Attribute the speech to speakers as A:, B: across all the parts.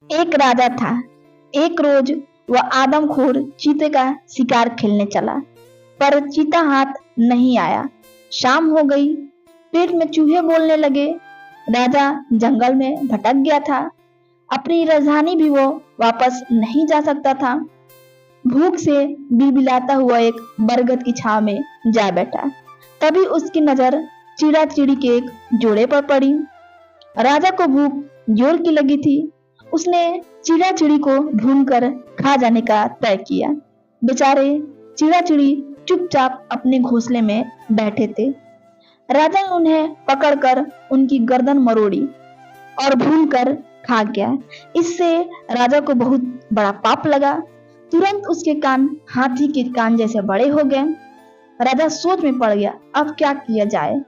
A: एक राजा था। एक रोज वह आदमखोर चीते का शिकार खेलने चला, पर चीता हाथ नहीं आया। शाम हो गई, पेट में चूहे बोलने लगे। राजा जंगल में भटक गया था। अपनी राजधानी भी वो वापस नहीं जा सकता था। भूख से बिलबिलाता हुआ एक बरगद की छाव में जा बैठा। तभी उसकी नजर चिड़ा चिड़ी के एक जोड़े पर पड़ी। राजा को भूख जोर की लगी थी। उसने चिड़ा चिड़ी को भूनकर खा जाने का तय किया। बेचारे चिड़ा चिड़ी चुपचाप अपने घोंसले में बैठे थे। राजा ने उन्हें पकड़कर उनकी गर्दन मरोड़ी और भूनकर खा गया। इससे राजा को बहुत बड़ा पाप लगा। तुरंत उसके कान हाथी के कान जैसे बड़े हो गए। राजा सोच में पड़ गया, अब क्या किया जाए।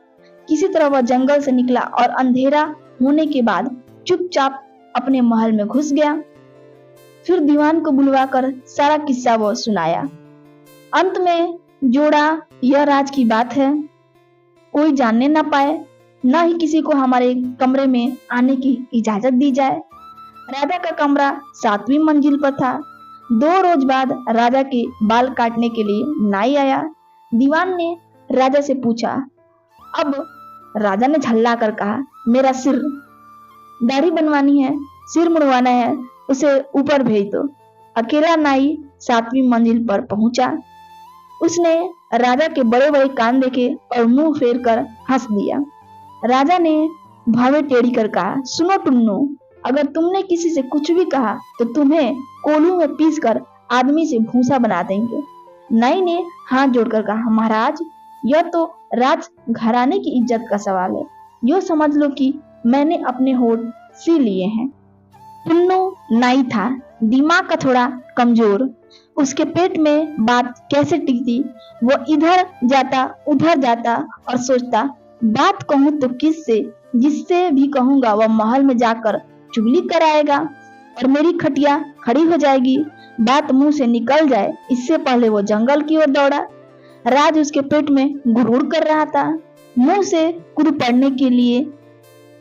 A: किसी तरह वह जंगल से निकला और अंधेरा होने के बाद चुपचाप अपने महल में घुस गया। फिर दीवान को बुलवाकर सारा किस्सा वो सुनाया। अंत में जोड़ा, यह राज की बात है, कोई जानने ना पाए, न ही किसी को हमारे कमरे में आने की इजाजत दी जाए। राजा का कमरा 7वीं मंजिल पर था। 2 रोज बाद राजा के बाल काटने के लिए नाई आया। दीवान ने राजा से पूछा। अब राजा ने झल्ला कर कहा, मेरा सिर, दाढ़ी बनवानी है, सिर मुड़वाना है, उसे ऊपर भेज दो। अकेला नाई 7वीं मंजिल पर पहुंचा। उसने राजा के बड़े बड़े कान देखे और मुंह फेर कर हंस दिया। राजा ने भावे टेढ़ी कर कहा, सुनो टुन्नू, अगर तुमने किसी से कुछ भी कहा तो तुम्हें कोल्हू में पीस कर आदमी से भूसा बना देंगे। नाई ने हाथ जोड़कर कहा, महाराज, यह तो राज घराने की इज्जत का सवाल है। यो समझ लो कि मैंने अपने होठ सी लिए हैं। टुन्नू नाई था, दिमाग का थोड़ा कमजोर। उसके पेट में बात कैसे टिकती। वो इधर जाता उधर जाता और सोचता, बात कहूं तो किससे, जिससे भी कहूंगा वह महल में जाकर चुगली कराएगा और मेरी खटिया खड़ी हो जाएगी। बात मुंह से निकल जाए इससे पहले वो जंगल की ओर दौड़ा। राज उसके पेट में गुरूर कर रहा था, मुंह से कुर पड़ने के लिए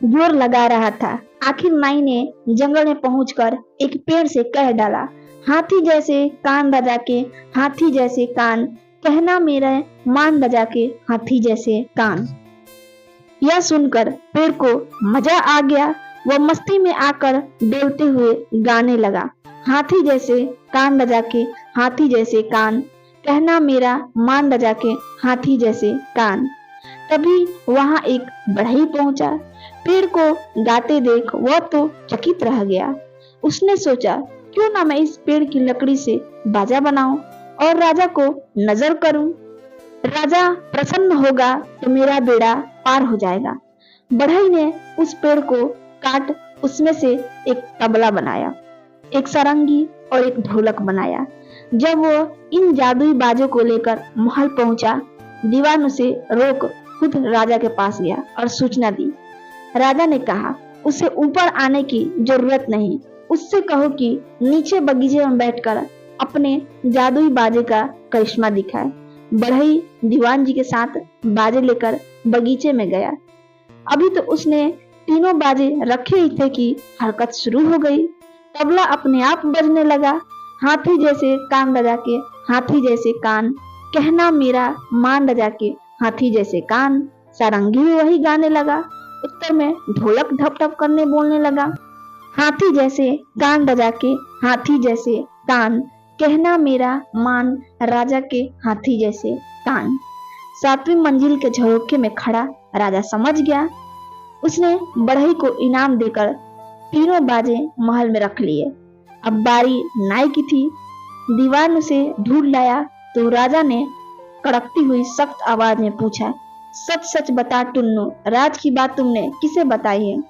A: जोर लगा रहा था। आखिर नाई ने जंगल में पहुंचकर एक पेड़ से कह डाला, हाथी जैसे कान राजा के, हाथी जैसे कान, कहना मेरा मान राजा के, हाथी जैसे कान। यह सुनकर पेड़ को मजा आ गया। वह मस्ती में आकर डोलते हुए गाने लगा, हाथी जैसे कान राजा के, हाथी जैसे कान, कहना मेरा मान राजा के, हाथी जैसे कान। तभी वहां एक बढ़ई पहुंचा। पेड़ को गाते देख वह तो चकित रह गया। उसने सोचा, क्यों ना मैं इस पेड़ की लकड़ी से बाजा बनाऊं और राजा को नजर करूं। राजा प्रसन्न होगा तो मेरा बेड़ा पार हो जाएगा। बढ़ई ने उस पेड़ को काट उसमें से एक तबला बनाया, एक सारंगी और एक ढोलक बनाया। जब वो इन जादुई बाजों को लेकर महल पहुंचा, दीवान उसे रोक खुद राजा के पास गया और सूचना दी। राजा ने कहा, उसे ऊपर आने की जरूरत नहीं, उससे कहो कि नीचे बगीचे में बैठकर अपने जादुई बाजे का करिश्मा दिखाए। बढ़ई दीवान जी के साथ बाजे लेकर बगीचे में गया। अभी तो उसने तीनों बाजे रखे ही थे कि हरकत शुरू हो गई। तबला अपने आप बजने लगा, हाथी जैसे कान राजा के, हाथी जैसे कान, कहना मेरा मान राजा के, हाथी जैसे कान। सारंगी भी वही गाने लगा। उत्तर में ढोलक ढप ढप करने बोलने लगा, हाथी जैसे कान राजा के, हाथी जैसे कान, कहना मेरा मान राजा के, हाथी जैसे कान। 7वीं मंजिल के झरोखे में खड़ा राजा समझ गया। उसने बढ़ई को इनाम देकर तीनों बाजे महल में रख लिए। अब बारी नाई की थी। दीवान उसे ढूंढ लाया तो राजा ने कड़कती हुई सख्त आवाज में पूछा, सच सच बता टुन्नू, राज की बात तुमने किसे बताई है?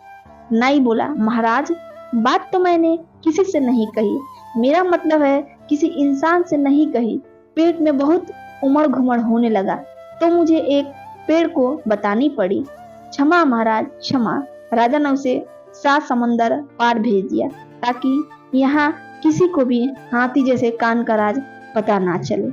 A: नाई बोला, महाराज, बात तो मैंने किसी से नहीं कही, मेरा मतलब है किसी इंसान से नहीं कही। पेट में बहुत उमड़ घुमड़ होने लगा तो मुझे एक पेड़ को बतानी पड़ी। क्षमा महाराज, क्षमा। राजा ने उसे 7 समंदर पार भेज दिया ताकि यहाँ किसी को भी हाथी जैसे कान का राज पता ना चले।